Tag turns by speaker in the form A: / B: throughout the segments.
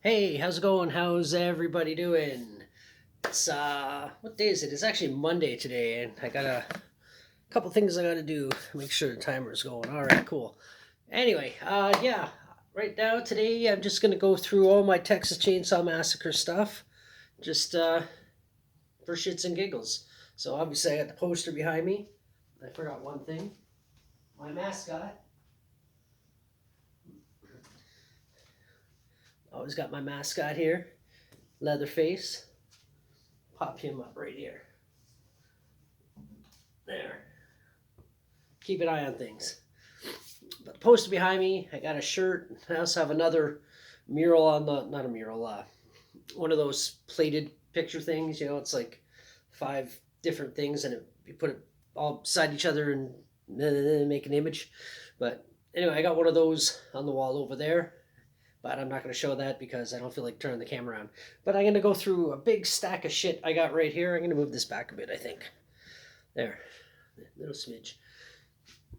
A: Hey, how's it going? How's everybody doing? It's what day is it? It's actually Monday today, and I got a couple things I gotta do. Make sure the timer's going. All right, cool. Anyway, yeah, right now today I'm just gonna go through all my Texas Chainsaw Massacre stuff, just for shits and giggles. So obviously I got the poster behind me. I forgot one thing. My mascot. Always got my mascot here, Leatherface. Pop him up right here. There. Keep an eye on things. But the poster behind me, I got a shirt. I also have another mural on the, not a mural, one of those plated picture things. It's like five different things, and you put it all beside each other and make an image. But anyway, I got one of those on the wall over there. But I'm not going to show that because I don't feel like turning the camera on. But I'm going to go through a big stack of shit I got right here. I'm going to move this back a bit, I think. There. A little smidge.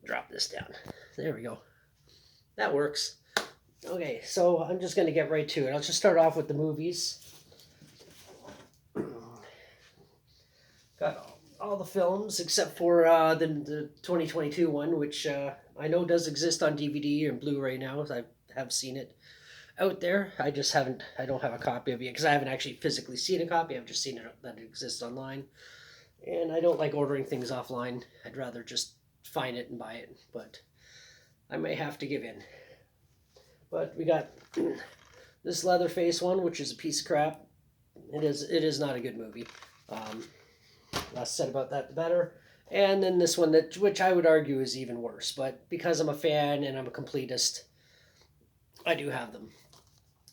A: Drop this down. There we go. That works. Okay, so I'm just going to get right to it. I'll just start off with the movies. Got all the films except for the 2022 one, which I know does exist on DVD and Blu-ray now. I have seen it out there. I don't have a copy of it because I haven't actually physically seen a copy. I've just seen it that it exists online. And I don't like ordering things offline. I'd rather just find it and buy it. But I may have to give in. But we got this Leatherface one, which is a piece of crap. It is not a good movie. Less said about that, the better. And then this one, which I would argue is even worse. But because I'm a fan and I'm a completist, I do have them.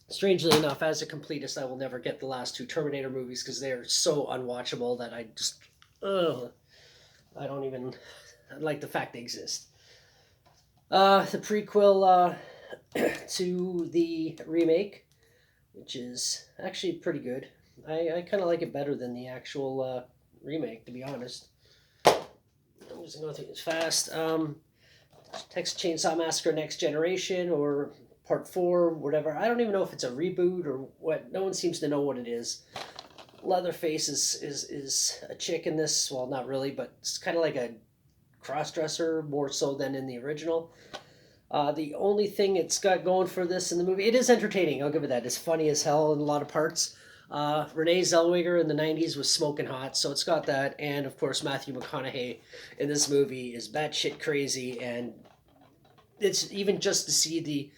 A: Strangely enough, as a completist, I will never get the last two Terminator movies because they're so unwatchable that I just, I don't even like the fact they exist. The prequel to the remake, which is actually pretty good. I kind of like it better than the actual remake, to be honest. I'm just going to go through this fast. Texas Chainsaw Massacre Next Generation, or Part 4, whatever. I don't even know if it's a reboot or what. No one seems to know what it is. Leatherface is a chick in this. Well, not really, but it's kind of like a cross-dresser, more so than in the original. The only thing it's got going for this in the movie, it is entertaining, I'll give it that. It's funny as hell in a lot of parts. Renee Zellweger in the 90s was smoking hot, so it's got that. And, of course, Matthew McConaughey in this movie is batshit crazy, and it's even just to see the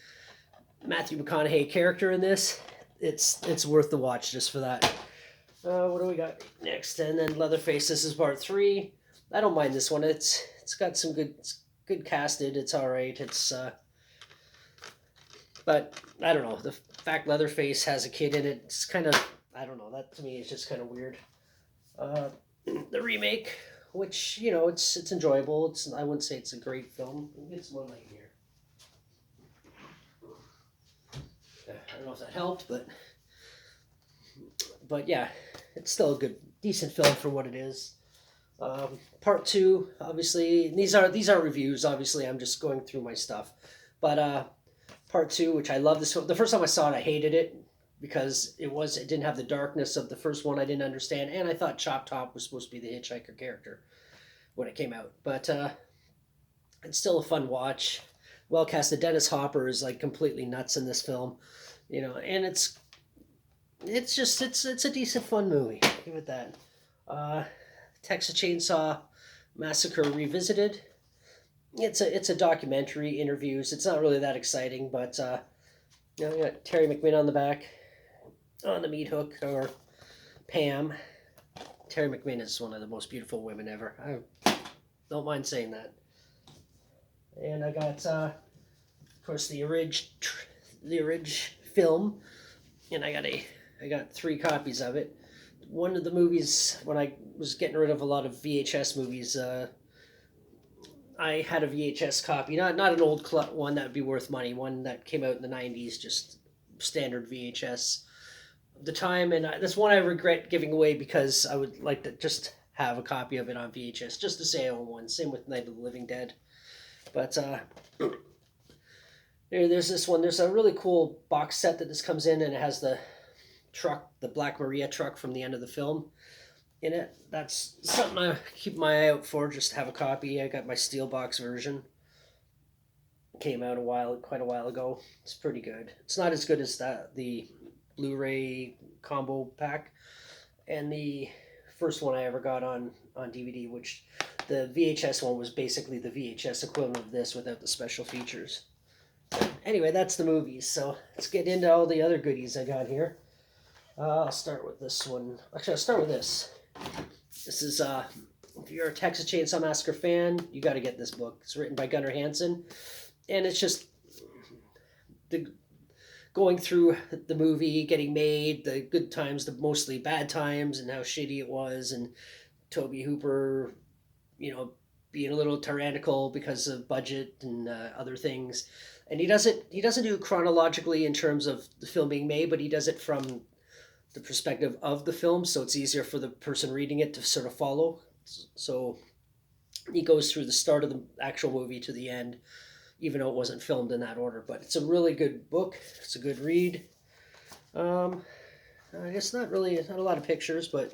A: Matthew McConaughey character in this, it's worth the watch just for that. What do we got next? And then Leatherface. This is part 3. I don't mind this one. It's got some good casted. It's all right. But I don't know. The fact Leatherface has a kid in it, it's kind of, I don't know. That to me is just kind of weird. The remake, which it's enjoyable. I wouldn't say it's a great film. It's one light here. I don't know if that helped, but yeah, it's still a good, decent film for what it is. Part 2, obviously, these are reviews. Obviously, I'm just going through my stuff, but Part 2, which I love this film. The first time I saw it, I hated it because it didn't have the darkness of the first one. I didn't understand, and I thought Chop Top was supposed to be the hitchhiker character when it came out. But it's still a fun watch. Well casted. Dennis Hopper is like completely nuts in this film. And it's a decent fun movie. Give it that. Texas Chainsaw Massacre Revisited. It's a documentary, interviews. It's not really that exciting, but we got Terry McMinn on the back, on the meat hook, or Pam. Terry McMinn is one of the most beautiful women ever. I don't mind saying that. And I got, of course, the Orig film, and I got 3 copies of it. One of the movies, when I was getting rid of a lot of VHS movies, I had a VHS copy, not an old one that would be worth money, one that came out in the 90s, just standard VHS of the time, and that's one I regret giving away because I would like to just have a copy of it on VHS, just to say I own one. Same with Night of the Living Dead. But There's this one. There's a really cool box set that this comes in, and it has the truck, the Black Maria truck from the end of the film in it. That's something I keep my eye out for. Just to have a copy. I got my steel box version. Came out quite a while ago. It's pretty good. It's not as good as the Blu-ray combo pack, and the first one I ever got on DVD, which the VHS one was basically the VHS equivalent of this without the special features. Anyway, that's the movies. So let's get into all the other goodies I got here. I'll start with this one. Actually, I'll start with this. This is if you're a Texas Chainsaw Massacre fan, you got to get this book. It's written by Gunnar Hansen, and it's just the going through the movie getting made, the good times, the mostly bad times, and how shitty it was, and Toby Hooper, being a little tyrannical because of budget and other things. And he doesn't do it chronologically in terms of the film being made, but he does it from the perspective of the film, so it's easier for the person reading it to sort of follow. So he goes through the start of the actual movie to the end, even though it wasn't filmed in that order. But it's a really good book. It's a good read. I guess not a lot of pictures, but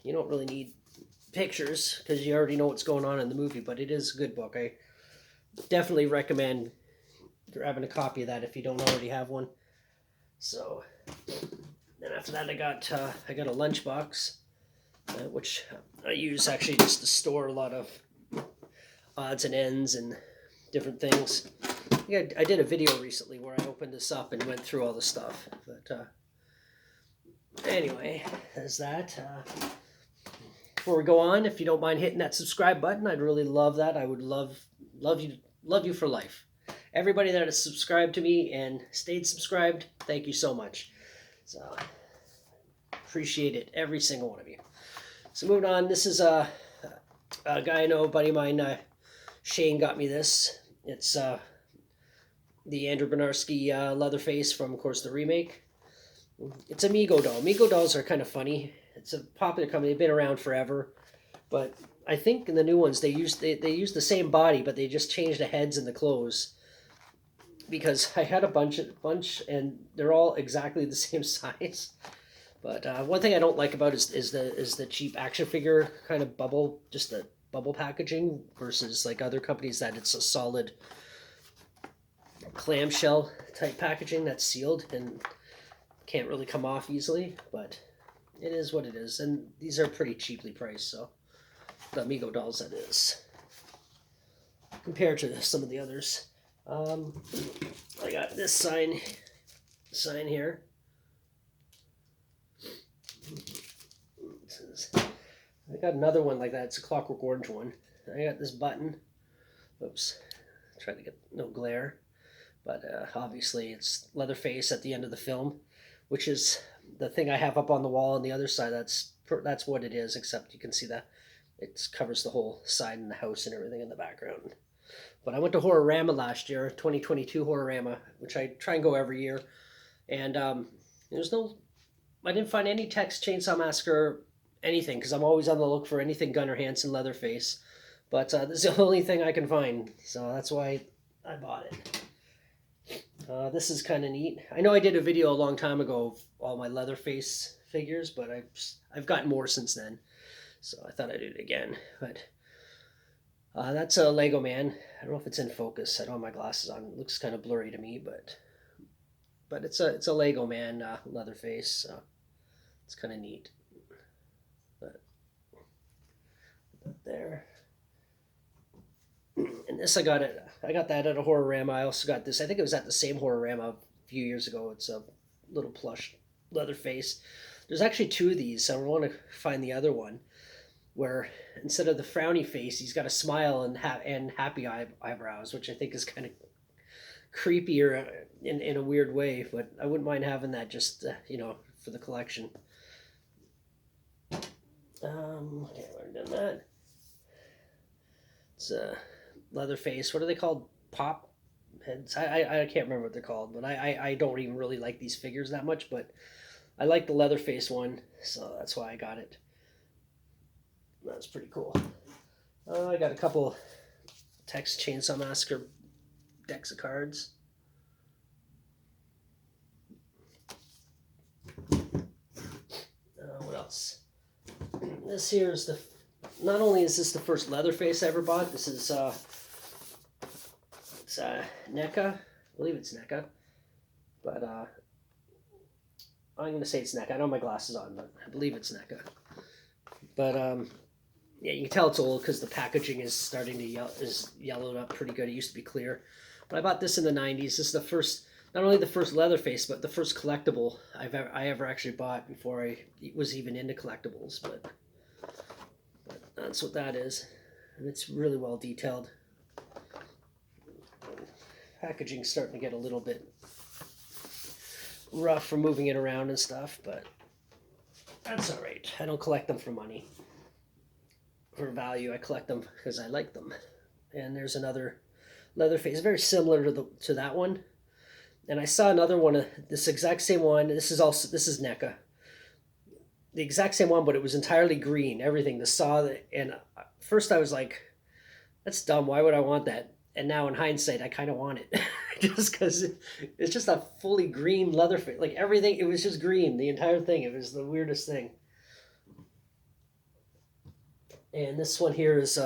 A: you don't really need pictures because you already know what's going on in the movie. But it is a good book. I definitely recommend grabbing a copy of that if you don't already have one. So then after that, I got a lunchbox, which I use actually just to store a lot of odds and ends and different things. Yeah, I did a video recently where I opened this up and went through all the stuff. But anyway, there's that. Before we go on, if you don't mind hitting that subscribe button, I'd really love that. I would love you for life. Everybody that has subscribed to me and stayed subscribed, thank you so much. So appreciate it, every single one of you. So moving on, this is a guy I know, a buddy of mine, Shane got me this. It's the Andrew Bernarski Leatherface from, of course, the remake. It's a Mego doll. Mego dolls are kind of funny. It's a popular company. They've been around forever. But I think in the new ones, they use the same body, but they just changed the heads and the clothes. Because I had a bunch, and they're all exactly the same size. But one thing I don't like about is the cheap action figure kind of bubble, just the bubble packaging versus like other companies that it's a solid clamshell type packaging that's sealed and can't really come off easily. But it is what it is, and these are pretty cheaply priced. So the Amigo dolls, that is, compared to some of the others. I got this sign here. I got another one like that. It's a Clockwork Orange one. I got this button. Oops. Trying to get no glare. But obviously it's Leatherface at the end of the film, which is the thing I have up on the wall on the other side. That's what it is, except you can see that it covers the whole side and the house and everything in the background. But I went to Horrorama last year, 2022 Horrorama, which I try and go every year. And I didn't find any Texas Chainsaw Massacre anything, because I'm always on the look for anything Gunnar Hansen Leatherface. But this is the only thing I can find, so that's why I bought it. This is kind of neat. I know I did a video a long time ago of all my Leatherface figures, but I've gotten more since then, so I thought I'd do it again. But that's a Lego Man. I don't know if it's in focus. I don't have my glasses on. It looks kind of blurry to me, but it's a Lego Man Leatherface. So it's kind of neat. But there. And this I got that at a Horrorama. I also got this. I think it was at the same Horrorama a few years ago. It's a little plush Leatherface. There's actually two of these. So I want to find the other one, where instead of the frowny face, he's got a smile and happy eyebrows, which I think is kind of creepier in a weird way. But I wouldn't mind having that just for the collection. Okay, I've already done that. It's a Leatherface. What are they called? Pop heads? I can't remember what they're called, but I don't even really like these figures that much, but I like the Leatherface one, so that's why I got it. That's pretty cool. I got a couple Texas Chainsaw Massacre decks of cards. What else? This here is the. Not only is this the first Leatherface I ever bought. This is it's NECA. I believe it's NECA, but I'm gonna say it's NECA. I don't have my glasses on, but I believe it's NECA. But yeah, you can tell it's old because the packaging is starting to yellowed up pretty good. It used to be clear, but I bought this in the '90s. This is the first, not only the first Leatherface, but the first collectible I ever actually bought before I was even into collectibles. But that's what that is, and it's really well detailed. Packaging's starting to get a little bit rough for moving it around and stuff, but that's all right. I don't collect them for money, for value. I collect them because I like them. And there's another Leatherface, very similar to that one. And I saw another one, this exact same one. This is NECA. The exact same one, but it was entirely green. Everything, the saw, and first I was like, "That's dumb. Why would I want that?" And now in hindsight, I kind of want it, just because it's just a fully green Leatherface. Like everything, it was just green. The entire thing. It was the weirdest thing. And this one here is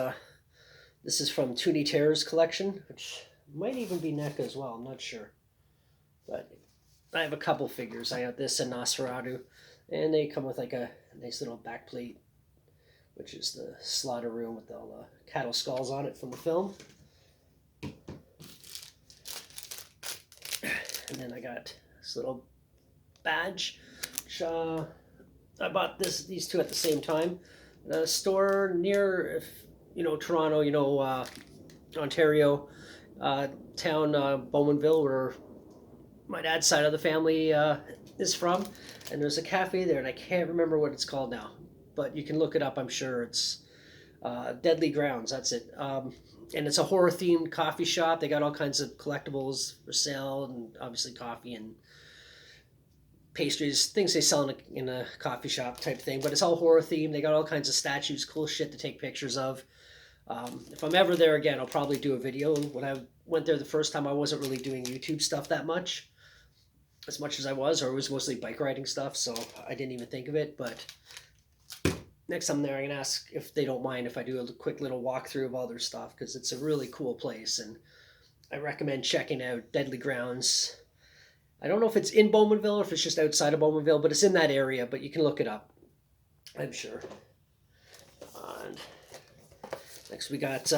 A: this is from Toonie Terror's collection, which might even be NECA as well. I'm not sure, but I have a couple figures. I got this and Nosferatu. And they come with like a nice little back plate, which is the slaughter room with all the cattle skulls on it from the film. And then I got this little badge, which I bought these two at the same time. A store near, Toronto, Ontario, town Bowmanville, where my dad's side of the family is from, and there's a cafe there, and I can't remember what it's called now, but you can look it up. I'm sure it's Deadly Grounds. That's it. And it's a horror themed coffee shop. They got all kinds of collectibles for sale, and obviously coffee and pastries, things they sell in a coffee shop type thing. But it's all horror themed. They got all kinds of statues, cool shit to take pictures of. If I'm ever there again, I'll probably do a video. When I went there the first time, I wasn't really doing YouTube stuff that much as I was, or it was mostly bike riding stuff, so I didn't even think of it. But next time there, I'm going to ask if they don't mind if I do a quick little walkthrough of all their stuff, because it's a really cool place, and I recommend checking out Deadly Grounds. I don't know if it's in Bowmanville or if it's just outside of Bowmanville, but it's in that area, but you can look it up, I'm sure. And next we got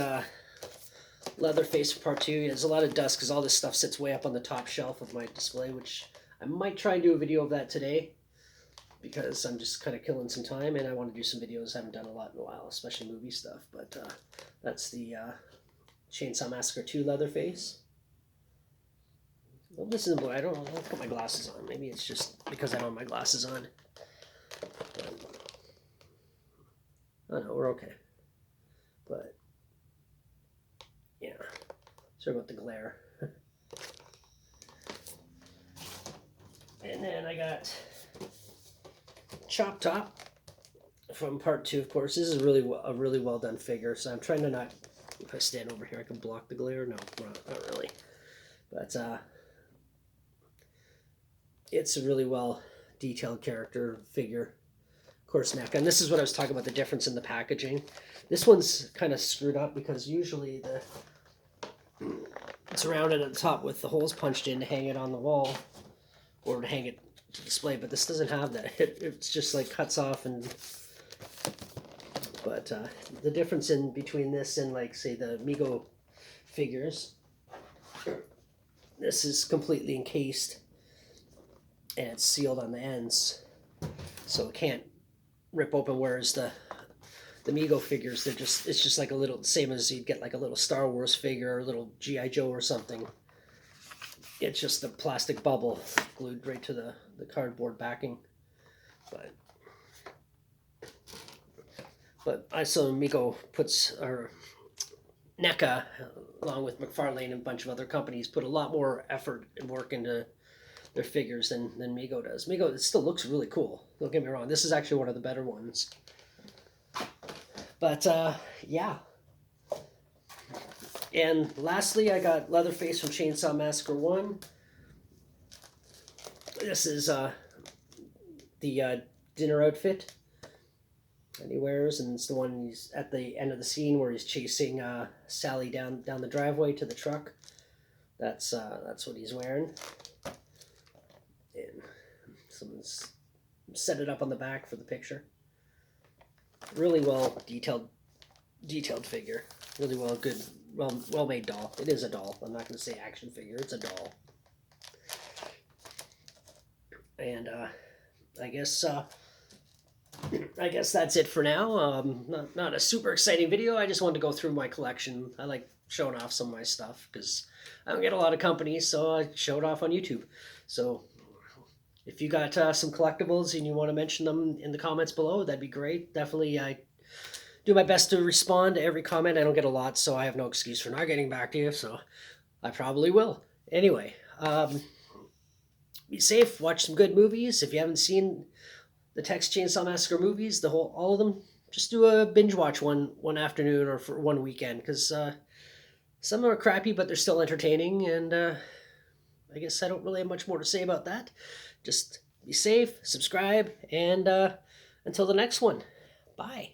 A: Leatherface Part 2. There's a lot of dust because all this stuff sits way up on the top shelf of my display, which I might try and do a video of that today, because I'm just kind of killing some time and I want to do some videos. I haven't done a lot in a while, especially movie stuff. But that's the Chainsaw Massacre 2 Leatherface. Well, this isn't blue. I don't put my glasses on. Maybe it's just because I don't have my glasses on. Oh no, we're okay. But yeah, sorry about the glare. And then I got Chop Top from Part 2, of course. This is a really well done figure, so I'm trying to not, if I stand over here I can block the glare. No, not really. But it's a really well detailed character figure. Of course, NECA. And this is what I was talking about, the difference in the packaging. This one's kind of screwed up because usually it's rounded at the top with the holes punched in to hang it on the wall or to hang it to display, but this doesn't have that. It's just like cuts off. And but the difference in between this and, like, say, the Mego figures, this is completely encased and it's sealed on the ends, so it can't rip open, whereas the Mego figures, it's just like a little, same as you'd get like a little Star Wars figure or a little G.I. Joe or something. It's just a plastic bubble glued right to the cardboard backing. But I saw Mego puts, or NECA, along with McFarlane and a bunch of other companies, put a lot more effort and work into their figures than Mego does. Mego, it still looks really cool. Don't get me wrong. This is actually one of the better ones. But yeah. And lastly, I got Leatherface from Chainsaw Massacre 1. This is the dinner outfit that he wears, and it's the one he's at the end of the scene where he's chasing Sally down the driveway to the truck. That's what he's wearing. And someone's set it up on the back for the picture. Really well detailed figure. Really well made doll. It is a doll. I'm not going to say action figure. It's a doll. And I guess that's it for now. Not a super exciting video. I just wanted to go through my collection. I like showing off some of my stuff because I don't get a lot of companies, so I show it off on YouTube. So if you got some collectibles and you want to mention them in the comments below, that'd be great. Definitely, I do my best to respond to every comment. I don't get a lot, so I have no excuse for not getting back to you, so I probably will. Anyway, be safe, watch some good movies. If you haven't seen the Texas Chainsaw Massacre movies, all of them, just do a binge watch one afternoon or for one weekend, because some are crappy, but they're still entertaining, and I guess I don't really have much more to say about that. Just be safe, subscribe, and until the next one, bye.